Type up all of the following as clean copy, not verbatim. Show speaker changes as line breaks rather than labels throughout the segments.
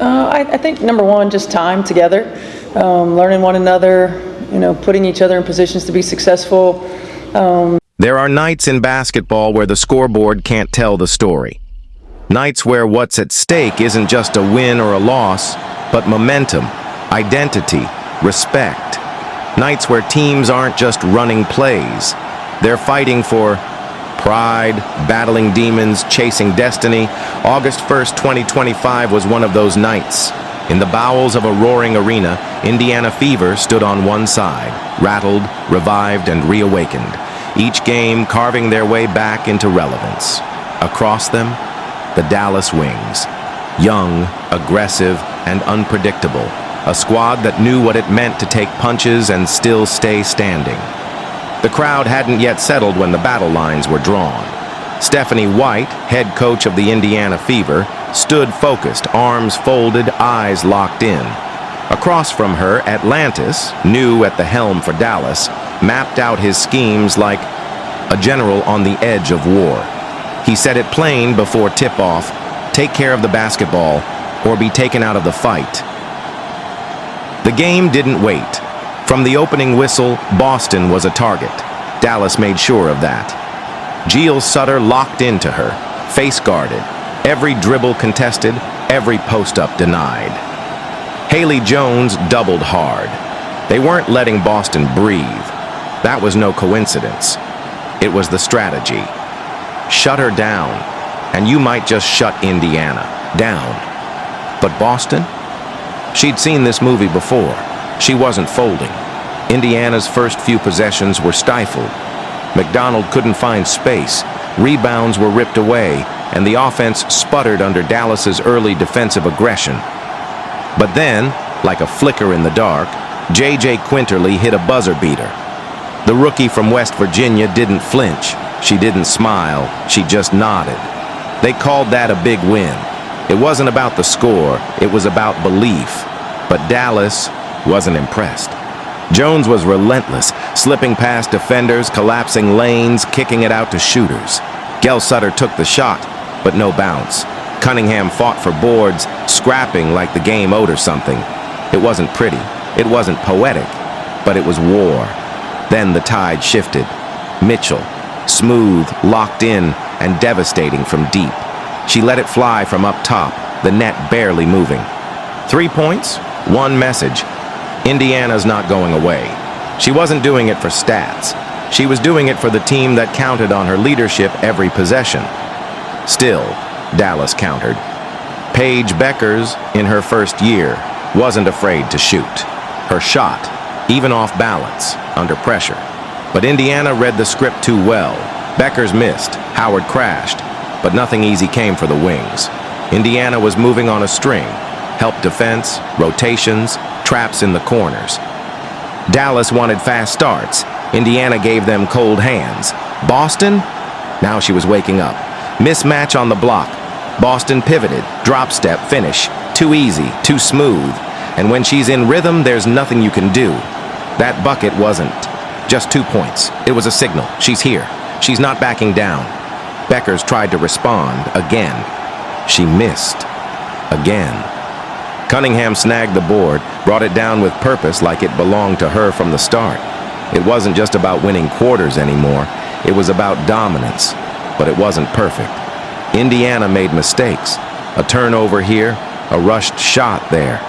I think number one, just time together, learning one another, putting each other in positions to be successful.
There are nights in basketball where the scoreboard can't tell the story. Nights where what's at stake isn't just a win or a loss, but momentum, identity, respect. Nights where teams aren't just running plays. They're fighting for pride, battling demons, chasing destiny. August 1st, 2025 was one of those nights. In the bowels of a roaring arena, Indiana Fever stood on one side, rattled, revived, and reawakened. Each game carving their way back into relevance. Across them, the Dallas Wings. Young, aggressive, and unpredictable. A squad that knew what it meant to take punches and still stay standing. The crowd hadn't yet settled when the battle lines were drawn. Stephanie White, head coach of the Indiana Fever, stood focused, arms folded, eyes locked in. Across from her, Atlantis, new at the helm for Dallas, mapped out his schemes like a general on the edge of war. He said it plain before tip-off: take care of the basketball or be taken out of the fight. The game didn't wait. From the opening whistle, Boston was a target. Dallas made sure of that. Jill Sutter locked into her, face guarded, every dribble contested, every post-up denied. Haley Jones doubled hard. They weren't letting Boston breathe. That was no coincidence. It was the strategy. Shut her down, and you might just shut Indiana down. But Boston? She'd seen this movie before. She wasn't folding. Indiana's first few possessions were stifled. McDonald couldn't find space. Rebounds were ripped away, and the offense sputtered under Dallas's early defensive aggression. But then, like a flicker in the dark, J.J. Quinterly hit a buzzer beater. The rookie from West Virginia didn't flinch. She didn't smile. She just nodded. They called that a big win. It wasn't about the score. It was about belief. But Dallas wasn't impressed. Jones was relentless, slipping past defenders, collapsing lanes, kicking it out to shooters. Gel Sutter took the shot, but no bounce. Cunningham fought for boards, scrapping like the game owed her something. It wasn't pretty, it wasn't poetic, but it was war. Then the tide shifted. Mitchell, smooth, locked in, and devastating from deep. She let it fly from up top, the net barely moving. 3 points, one message. Indiana's not going away. She wasn't doing it for stats. She was doing it for the team that counted on her leadership every possession. Still, Dallas countered. Paige Beckers, in her first year, wasn't afraid to shoot. Her shot, even off balance, under pressure. But Indiana read the script too well. Beckers missed, Howard crashed, but nothing easy came for the Wings. Indiana was moving on a string. Help defense, rotations, traps in the corners. Dallas wanted fast starts. Indiana gave them cold hands. Boston? Now she was waking up. Mismatch on the block. Boston pivoted, drop step, finish. Too easy, too smooth. And when she's in rhythm, there's nothing you can do. That bucket wasn't just 2 points. It was a signal. She's here. She's not backing down. Beckers tried to respond again. She missed. Again. Cunningham snagged the board, brought it down with purpose like it belonged to her from the start. It wasn't just about winning quarters anymore. It was about dominance, but it wasn't perfect. Indiana made mistakes. A turnover here, a rushed shot there.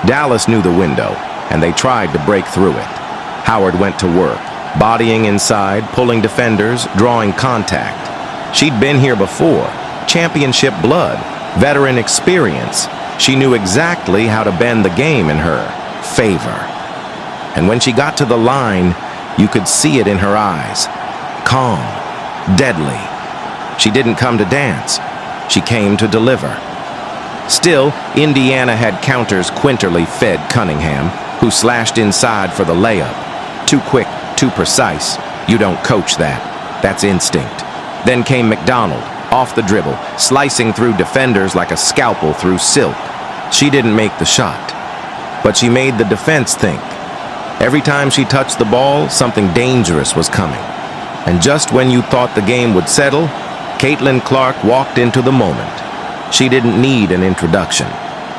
Dallas knew the window, and they tried to break through it. Howard went to work, bodying inside, pulling defenders, drawing contact. She'd been here before. Championship blood, veteran experience. She knew exactly how to bend the game in her favor. And when she got to the line, you could see it in her eyes. Calm, deadly. She didn't come to dance. She came to deliver. Still, Indiana had counters Quinterly fed Cunningham, who slashed inside for the layup. Too quick, too precise. You don't coach that. That's instinct. Then came McDonald, off the dribble, slicing through defenders like a scalpel through silk. She didn't make the shot, but she made the defense think. Every time she touched the ball, something dangerous was coming. And just when you thought the game would settle, Caitlin Clark walked into the moment. She didn't need an introduction.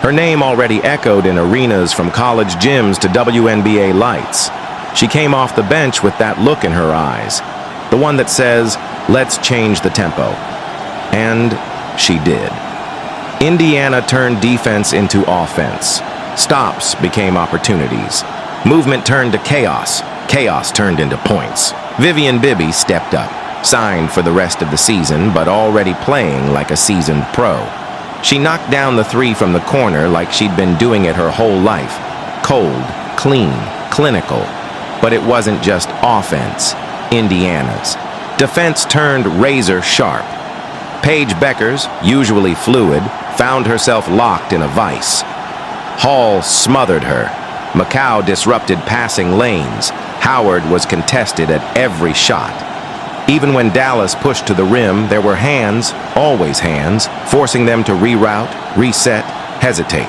Her name already echoed in arenas from college gyms to WNBA lights. She came off the bench with that look in her eyes, the one that says, "Let's change the tempo." And she did. Indiana turned defense into offense. Stops became opportunities. Movement turned to chaos. Chaos turned into points. Vivian Bibby stepped up, signed for the rest of the season, but already playing like a seasoned pro. She knocked down the three from the corner like she'd been doing it her whole life. Cold, clean, clinical. But it wasn't just offense. Indiana's defense turned razor sharp. Paige Beckers, usually fluid, found herself locked in a vice. Hall smothered her. Macau disrupted passing lanes. Howard was contested at every shot. Even when Dallas pushed to the rim, there were hands, always hands, forcing them to reroute, reset, hesitate.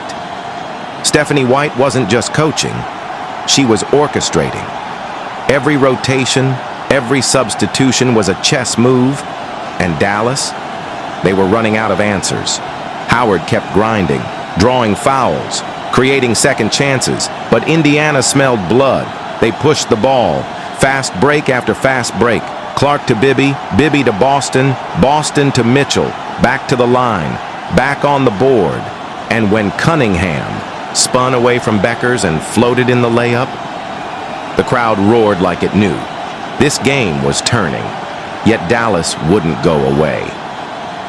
Stephanie White wasn't just coaching. She was orchestrating. Every rotation, every substitution was a chess move. And Dallas? They were running out of answers. Howard kept grinding, drawing fouls, creating second chances, but Indiana smelled blood. They pushed the ball. Fast break after fast break. Clark to Bibby, Bibby to Boston, Boston to Mitchell, back to the line, back on the board. And when Cunningham spun away from Beckers and floated in the layup, the crowd roared like it knew. This game was turning, yet Dallas wouldn't go away.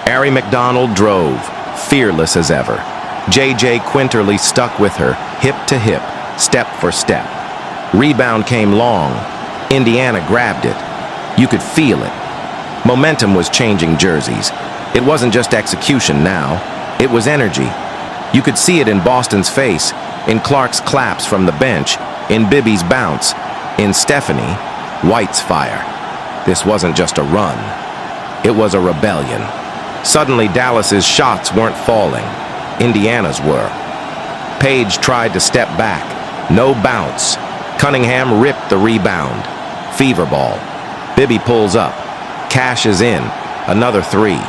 Ari McDonald drove, fearless as ever. J.J. Quinterly stuck with her, hip to hip, step for step. Rebound came long. Indiana grabbed it. You could feel it. Momentum was changing jerseys. It wasn't just execution now. It was energy. You could see it in Boston's face, in Clark's claps from the bench, in Bibby's bounce, in Stephanie White's fire. This wasn't just a run. It was a rebellion. Suddenly, Dallas's shots weren't falling. Indiana's were. Paige tried to step back. No bounce. Cunningham ripped the rebound. Fever ball. Bibby pulls up. Cashes in. Another three.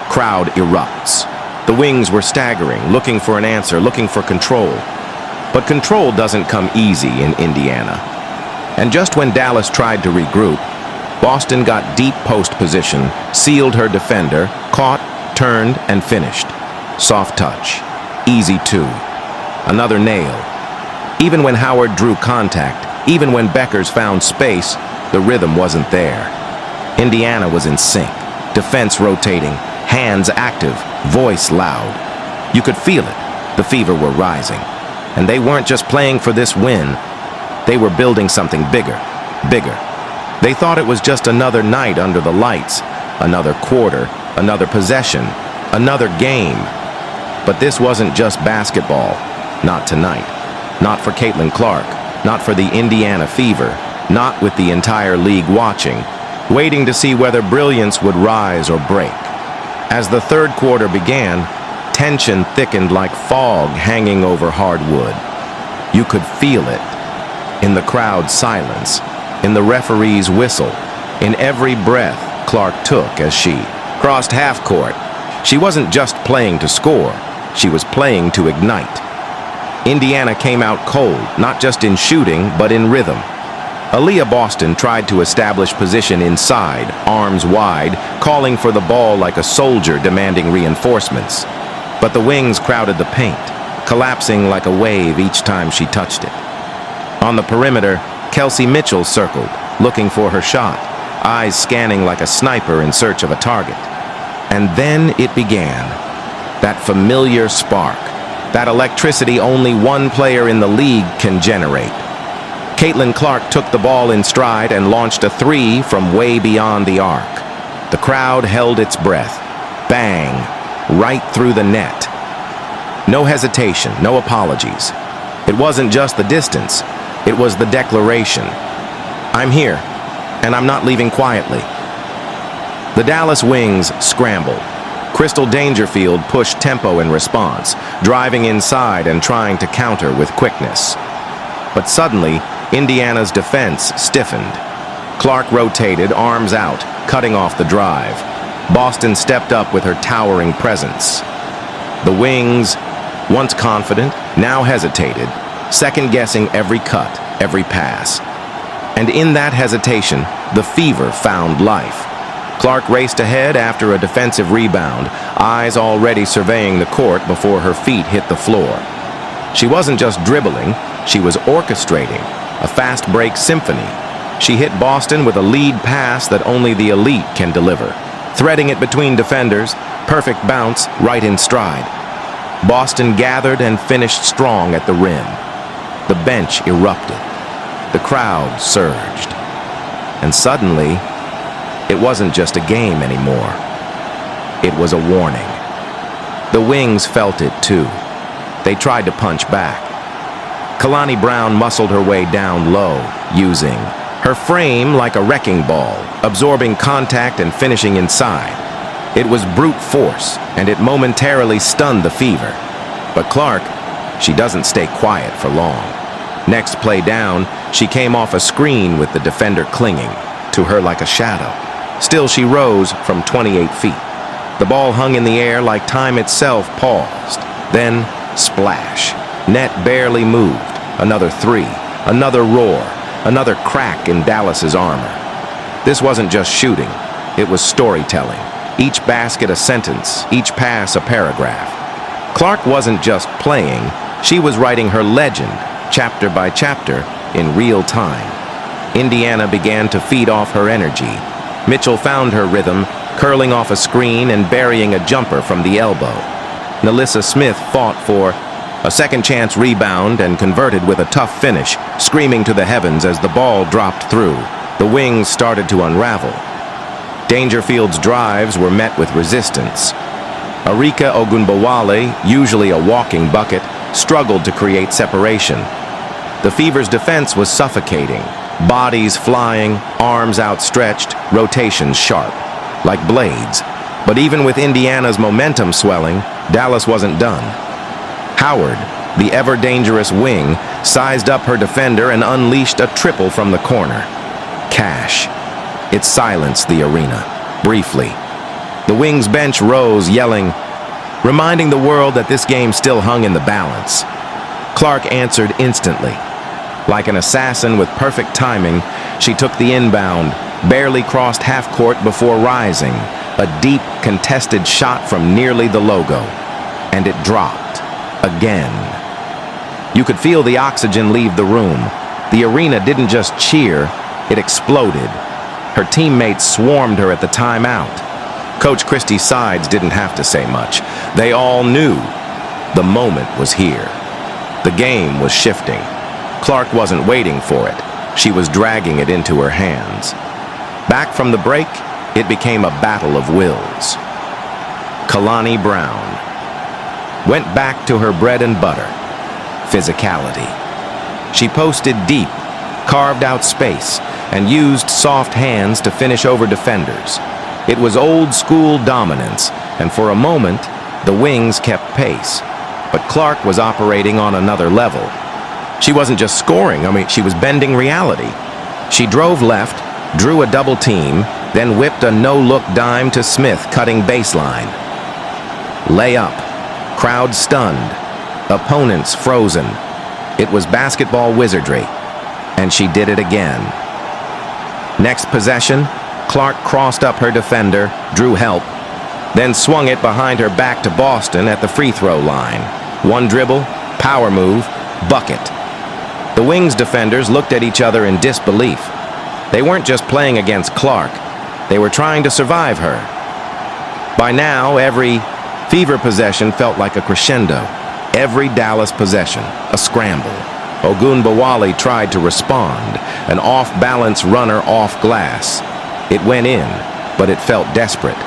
Crowd erupts. The wings were staggering, looking for an answer, looking for control. But control doesn't come easy in Indiana. And just when Dallas tried to regroup, Boston got deep post position, sealed her defender, caught, turned, and finished. Soft touch. Easy two. Another nail. Even when Howard drew contact, even when Beckers found space, the rhythm wasn't there. Indiana was in sync. Defense rotating, hands active, voice loud. You could feel it. The fever were rising. And they weren't just playing for this win. They were building something bigger, bigger. They thought it was just another night under the lights, another quarter, another possession, another game. But this wasn't just basketball. Not tonight. Not for Caitlin Clark. Not for the Indiana Fever. Not with the entire league watching, waiting to see whether brilliance would rise or break. As the third quarter began, tension thickened like fog hanging over hardwood. You could feel it. In the crowd's silence, in the referee's whistle, in every breath Clark took as she crossed half court. She wasn't just playing to score, she was playing to ignite. Indiana came out cold, not just in shooting, but in rhythm. Aaliyah Boston tried to establish position inside, arms wide, calling for the ball like a soldier demanding reinforcements. But the wings crowded the paint, collapsing like a wave each time she touched it. On the perimeter, Kelsey Mitchell circled, looking for her shot, eyes scanning like a sniper in search of a target. And then it began. That familiar spark, that electricity only one player in the league can generate. Caitlin Clark took the ball in stride and launched a three from way beyond the arc. The crowd held its breath. Bang, right through the net. No hesitation, no apologies. It wasn't just the distance, it was the declaration. I'm here, and I'm not leaving quietly. The Dallas Wings scrambled. Crystal Dangerfield pushed tempo in response, driving inside and trying to counter with quickness. But suddenly, Indiana's defense stiffened. Clark rotated, arms out, cutting off the drive. Boston stepped up with her towering presence. The Wings Once confident, now hesitated, second-guessing every cut, every pass. And in that hesitation, the fever found life. Clark raced ahead after a defensive rebound, eyes already surveying the court before her feet hit the floor. She wasn't just dribbling, she was orchestrating a fast break symphony. She hit Boston with a lead pass that only the elite can deliver, threading it between defenders, perfect bounce, right in stride. Boston gathered and finished strong at the rim. The bench erupted. The crowd surged. And suddenly, it wasn't just a game anymore. It was a warning. The Wings felt it too. They tried to punch back. Kalani Brown muscled her way down low, using her frame like a wrecking ball, absorbing contact and finishing inside. It was brute force, and it momentarily stunned the Fever. But Clark, she doesn't stay quiet for long. Next play down, she came off a screen with the defender clinging to her like a shadow. Still, she rose from 28 feet. The ball hung in the air like time itself paused. Then, splash. Net barely moved. Another three. Another roar. Another crack in Dallas's armor. This wasn't just shooting. It was storytelling. Each basket a sentence. Each pass a paragraph. Clark wasn't just playing. She was writing her legend, chapter by chapter, in real time. Indiana began to feed off her energy. Mitchell found her rhythm, curling off a screen and burying a jumper from the elbow. Nalissa Smith fought for a second-chance rebound and converted with a tough finish, screaming to the heavens as the ball dropped through. The Wings started to unravel. Dangerfield's drives were met with resistance. Arika Ogunbowale, usually a walking bucket, struggled to create separation. The Fever's defense was suffocating. Bodies flying, arms outstretched, rotations sharp, like blades. But even with Indiana's momentum swelling, Dallas wasn't done. Howard, the ever-dangerous wing, sized up her defender and unleashed a triple from the corner. Cash. It silenced the arena, briefly. The Wings bench rose, yelling, reminding the world that this game still hung in the balance. Clark answered instantly. Like an assassin with perfect timing, she took the inbound, barely crossed half court before rising, a deep, contested shot from nearly the logo. And it dropped. Again. You could feel the oxygen leave the room. The arena didn't just cheer, it exploded. Her teammates swarmed her at the timeout. Coach Christie Sides didn't have to say much. They all knew. The moment was here. The game was shifting. Clark wasn't waiting for it. She was dragging it into her hands. Back from the break, it became a battle of wills. Kalani Brown went back to her bread and butter, physicality. She posted deep, carved out space, and used soft hands to finish over defenders. It was old-school dominance, and for a moment, the Wings kept pace. But Clark was operating on another level. She wasn't just scoring, she was bending reality. She drove left, drew a double team, then whipped a no-look dime to Smith, cutting baseline. Layup. Crowd stunned. Opponents frozen. It was basketball wizardry, and she did it again. Next possession, Clark crossed up her defender, drew help, then swung it behind her back to Boston at the free throw line. One dribble, power move, bucket. The Wings defenders looked at each other in disbelief. They weren't just playing against Clark. They were trying to survive her. By now, every Fever possession felt like a crescendo. Every Dallas possession, a scramble. Ogunbowale tried to respond, an off-balance runner off glass. It went in, but it felt desperate,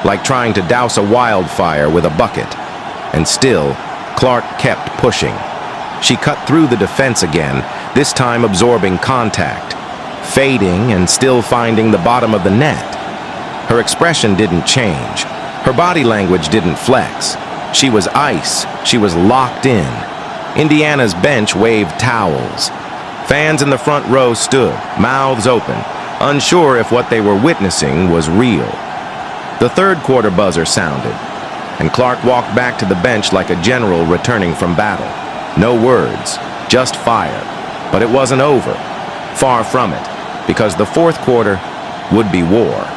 like trying to douse a wildfire with a bucket. And still, Clark kept pushing. She cut through the defense again, this time absorbing contact, fading and still finding the bottom of the net. Her expression didn't change. Her body language didn't flex. She was ice. She was locked in. Indiana's bench waved towels. Fans in the front row stood, mouths open, unsure if what they were witnessing was real. The third quarter buzzer sounded, and Clark walked back to the bench like a general returning from battle. No words, just fire. But it wasn't over. Far from it, because the fourth quarter would be war.